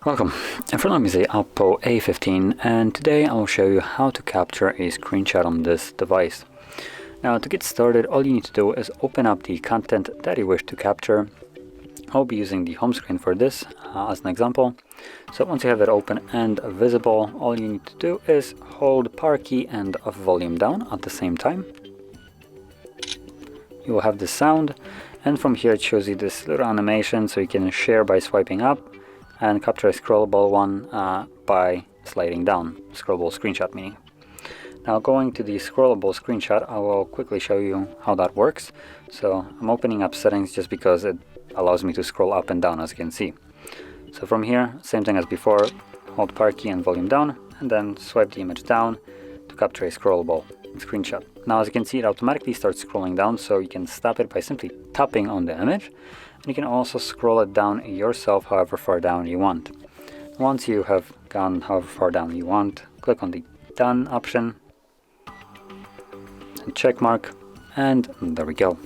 Welcome, in front of me is the OPPO A15 and today I'll show you how to capture a screenshot on this device. Now to get started, all you need to do is open up the content that you wish to capture. I'll be using the home screen for this as an example. So once you have it open and visible, all you need to do is hold power key and volume down at the same time. You will have this sound, and from here it shows you this little animation so you can share by swiping up and capture a scrollable one by sliding down, scrollable screenshot meaning. Now going to the scrollable screenshot, I will quickly show you how that works. So I'm opening up settings just because it allows me to scroll up and down, as you can see. So from here, same thing as before, hold power key and volume down and then swipe the image down to capture a scrollable screenshot. Now as you can see, it automatically starts scrolling down, so you can stop it by simply tapping on the image. And you can also scroll it down yourself however far down you want. Once you have gone however far down you want, click on the done option and check mark, and there we go.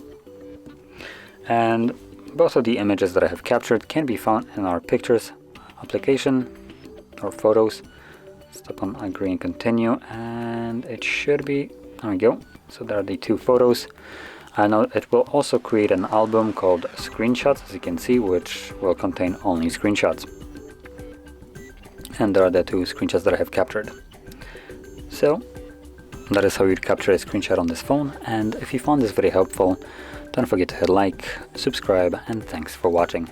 And both of the images that I have captured can be found in our pictures application or photos. Step on agree and continue, and it should be, there we go. So there are the two photos. I know it will also create an album called screenshots, as you can see, which will contain only screenshots. And there are the two screenshots that I have captured. So that is how you'd capture a screenshot on this phone. And if you found this video helpful, don't forget to hit like, subscribe, and thanks for watching.